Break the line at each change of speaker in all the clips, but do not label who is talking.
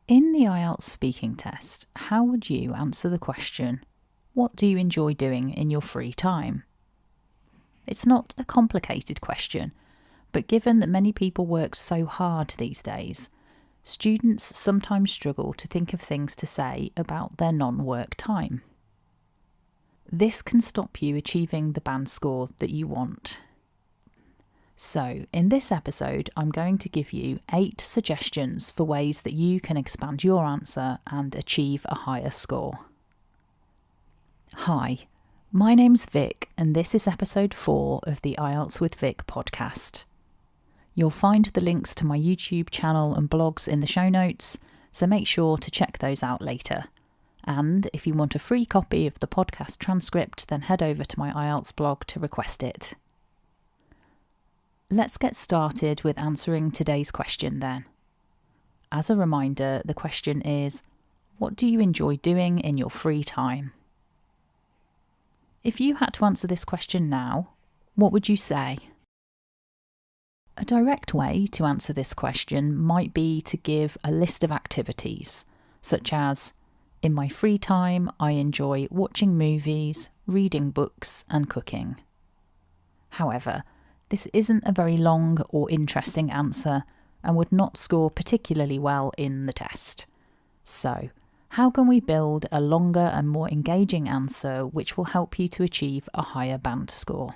In the IELTS speaking test, how would you answer the question, what do you enjoy doing in your free time? It's not a complicated question, but given that many people work so hard these days, students sometimes struggle to think of things to say about their non-work time. This can stop you achieving the band score that you want. So, in this episode, I'm going to give you 8 suggestions for ways that you can expand your answer and achieve a higher score. Hi, my name's Vic, and this is episode 4 of the IELTS with Vic podcast. You'll find the links to my YouTube channel and blogs in the show notes, so make sure to check those out later. And if you want a free copy of the podcast transcript, then head over to my IELTS blog to request it. Let's get started with answering today's question then. As a reminder, the question is, what do you enjoy doing in your free time? If you had to answer this question now, what would you say? A direct way to answer this question might be to give a list of activities, such as, in my free time, I enjoy watching movies, reading books, and cooking. However, this isn't a very long or interesting answer and would not score particularly well in the test. So, how can we build a longer and more engaging answer which will help you to achieve a higher band score?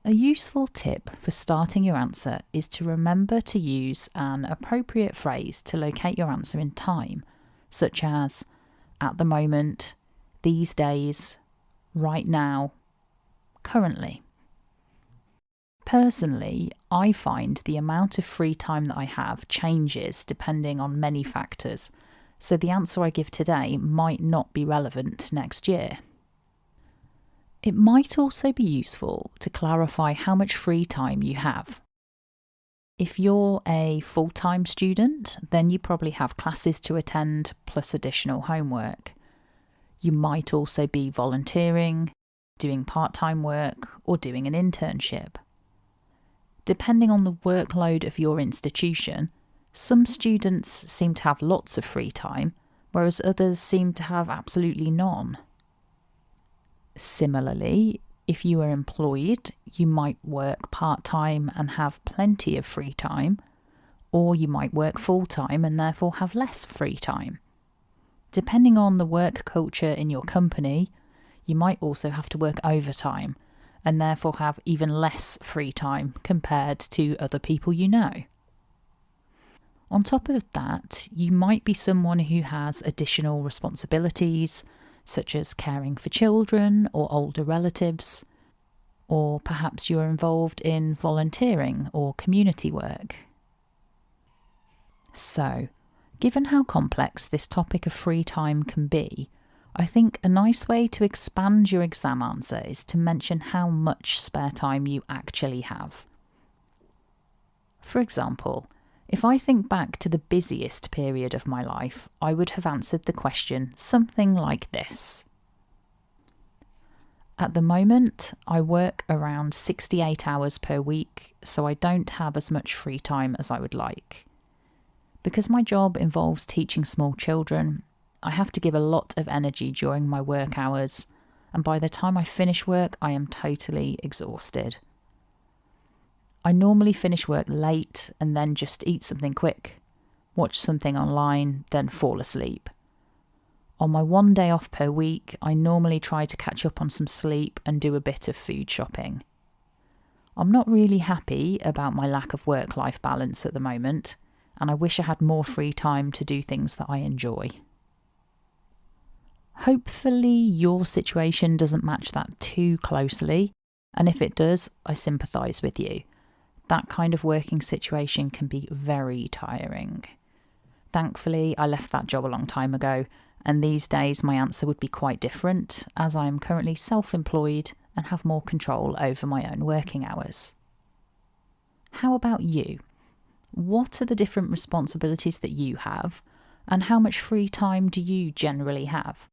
A useful tip for starting your answer is to remember to use an appropriate phrase to locate your answer in time, such as at the moment, these days, right now, currently. Personally, I find the amount of free time that I have changes depending on many factors, so the answer I give today might not be relevant next year. It might also be useful to clarify how much free time you have. If you're a full-time student, then you probably have classes to attend plus additional homework. You might also be volunteering, doing part-time work, or doing an internship. Depending on the workload of your institution, some students seem to have lots of free time, whereas others seem to have absolutely none. Similarly, if you are employed, you might work part-time and have plenty of free time, or you might work full-time and therefore have less free time. Depending on the work culture in your company, you might also have to work overtime, and therefore have even less free time compared to other people you know. On top of that, you might be someone who has additional responsibilities, such as caring for children or older relatives, or perhaps you are involved in volunteering or community work. So, given how complex this topic of free time can be, I think a nice way to expand your exam answer is to mention how much spare time you actually have. For example, if I think back to the busiest period of my life, I would have answered the question something like this. At the moment, I work around 68 hours per week, so I don't have as much free time as I would like. Because my job involves teaching small children, I have to give a lot of energy during my work hours, and by the time I finish work, I am totally exhausted. I normally finish work late and then just eat something quick, watch something online, then fall asleep. On my one day off per week, I normally try to catch up on some sleep and do a bit of food shopping. I'm not really happy about my lack of work-life balance at the moment, and I wish I had more free time to do things that I enjoy. Hopefully your situation doesn't match that too closely, and if it does, I sympathise with you. That kind of working situation can be very tiring. Thankfully, I left that job a long time ago, and these days my answer would be quite different, as I am currently self-employed and have more control over my own working hours. How about you? What are the different responsibilities that you have, and how much free time do you generally have?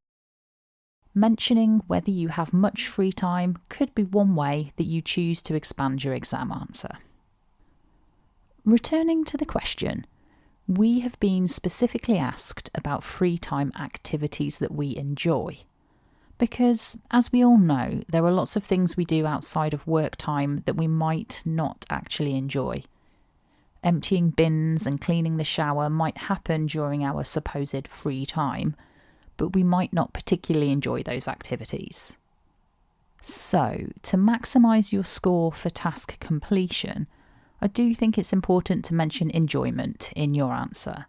Mentioning whether you have much free time could be one way that you choose to expand your exam answer. Returning to the question, We have been specifically asked about free time activities that we enjoy. Because, as we all know, there are lots of things we do outside of work time that we might not actually enjoy. Emptying bins and cleaning the shower might happen during our supposed free time, but we might not particularly enjoy those activities. So, to maximise your score for task completion, I do think it's important to mention enjoyment in your answer.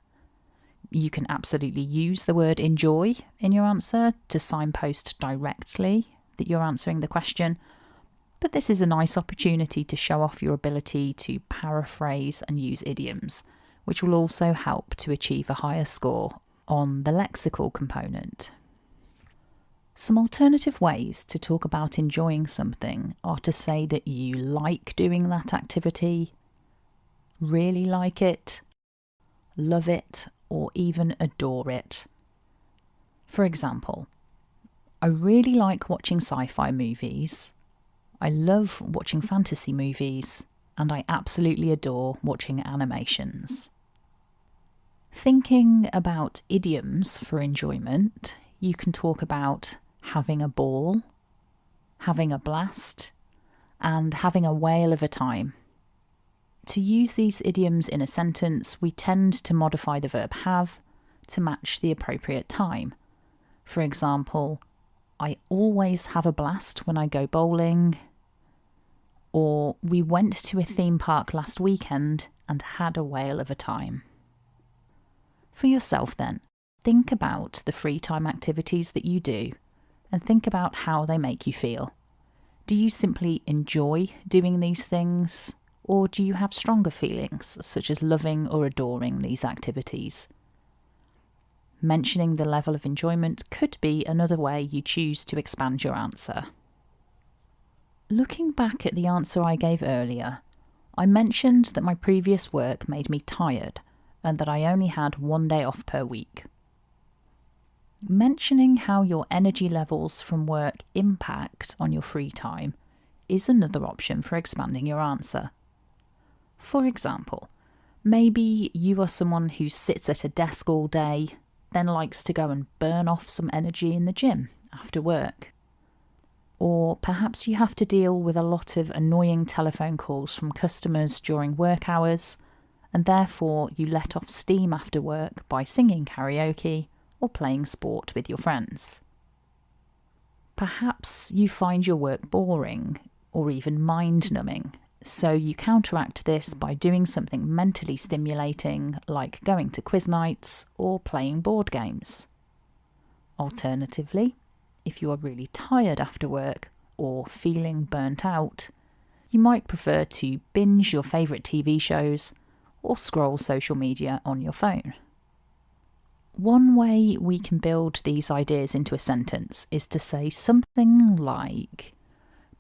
You can absolutely use the word enjoy in your answer to signpost directly that you're answering the question, but this is a nice opportunity to show off your ability to paraphrase and use idioms, which will also help to achieve a higher score on the lexical component. Some alternative ways to talk about enjoying something are to say that you like doing that activity, really like it, love it, or even adore it. For example, I really like watching sci-fi movies, I love watching fantasy movies, and I absolutely adore watching animations. Thinking about idioms for enjoyment, you can talk about having a ball, having a blast, and having a whale of a time. To use these idioms in a sentence, we tend to modify the verb have to match the appropriate time. For example, I always have a blast when I go bowling, or we went to a theme park last weekend and had a whale of a time. For yourself then, think about the free time activities that you do and think about how they make you feel. Do you simply enjoy doing these things, or do you have stronger feelings such as loving or adoring these activities? Mentioning the level of enjoyment could be another way you choose to expand your answer. Looking back at the answer I gave earlier, I mentioned that my previous work made me tired and that I only had 1 day off per week. Mentioning how your energy levels from work impact on your free time is another option for expanding your answer. For example, maybe you are someone who sits at a desk all day, then likes to go and burn off some energy in the gym after work. Or perhaps you have to deal with a lot of annoying telephone calls from customers during work hours, and therefore you let off steam after work by singing karaoke or playing sport with your friends. Perhaps you find your work boring or even mind-numbing, so you counteract this by doing something mentally stimulating like going to quiz nights or playing board games. Alternatively, if you are really tired after work or feeling burnt out, you might prefer to binge your favourite TV shows or scroll social media on your phone. One way we can build these ideas into a sentence is to say something like,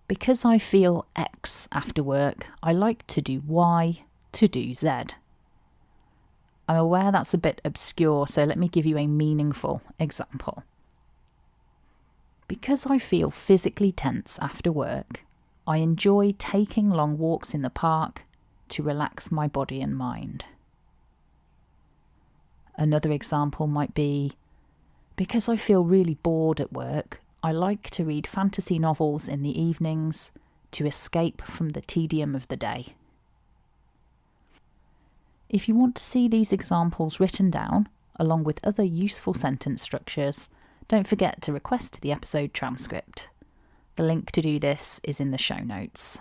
because I feel X after work, I like to do Y to do Z. I'm aware that's a bit obscure, so let me give you a meaningful example. Because I feel physically tense after work, I enjoy taking long walks in the park to relax my body and mind. Another example might be, because I feel really bored at work, I like to read fantasy novels in the evenings to escape from the tedium of the day. If you want to see these examples written down, along with other useful sentence structures, don't forget to request the episode transcript. The link to do this is in the show notes.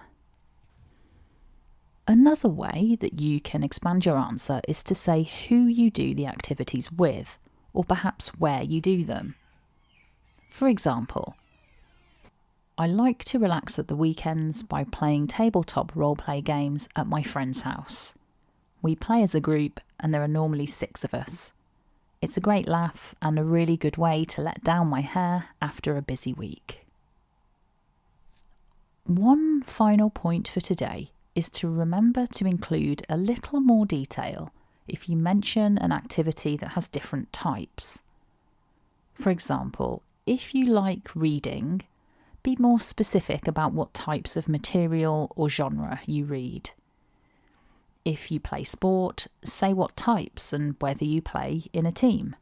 Another way that you can expand your answer is to say who you do the activities with, or perhaps where you do them. For example, I like to relax at the weekends by playing tabletop roleplay games at my friend's house. We play as a group and there are normally 6 of us. It's a great laugh and a really good way to let down my hair after a busy week. One final point for today is to remember to include a little more detail if you mention an activity that has different types. For example, if you like reading, be more specific about what types of material or genre you read. If you play sport, say what types and whether you play in a team.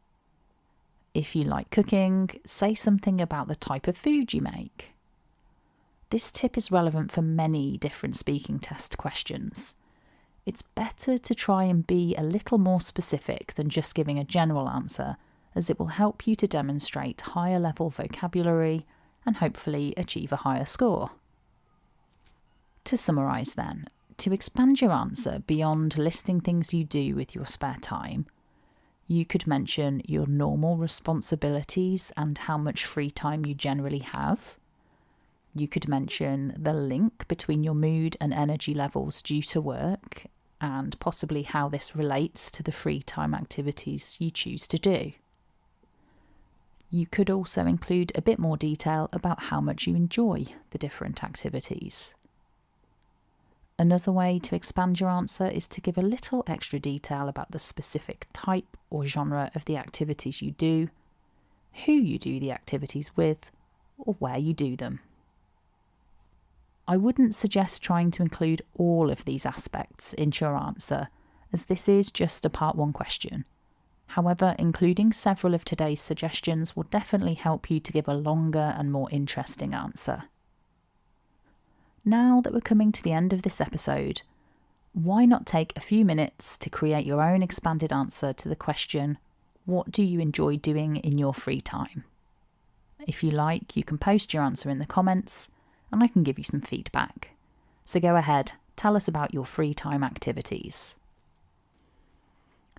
If you like cooking, say something about the type of food you make. This tip is relevant for many different speaking test questions. It's better to try and be a little more specific than just giving a general answer, as it will help you to demonstrate higher level vocabulary and hopefully achieve a higher score. To summarise then, to expand your answer beyond listing things you do with your spare time, you could mention your normal responsibilities and how much free time you generally have. You could mention the link between your mood and energy levels due to work, and possibly how this relates to the free time activities you choose to do. You could also include a bit more detail about how much you enjoy the different activities. Another way to expand your answer is to give a little extra detail about the specific type or genre of the activities you do, who you do the activities with, or where you do them. I wouldn't suggest trying to include all of these aspects into your answer, as this is just a part 1 question. However, including several of today's suggestions will definitely help you to give a longer and more interesting answer. Now that we're coming to the end of this episode, why not take a few minutes to create your own expanded answer to the question, what do you enjoy doing in your free time? If you like, you can post your answer in the comments, and I can give you some feedback. So go ahead, tell us about your free time activities.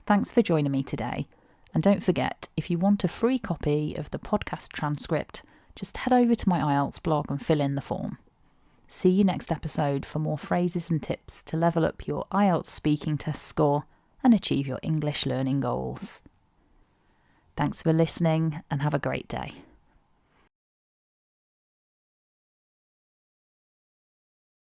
Thanks for joining me today, and don't forget, if you want a free copy of the podcast transcript, just head over to my IELTS blog and fill in the form. See you next episode for more phrases and tips to level up your IELTS speaking test score and achieve your English learning goals. Thanks for listening and have a great day.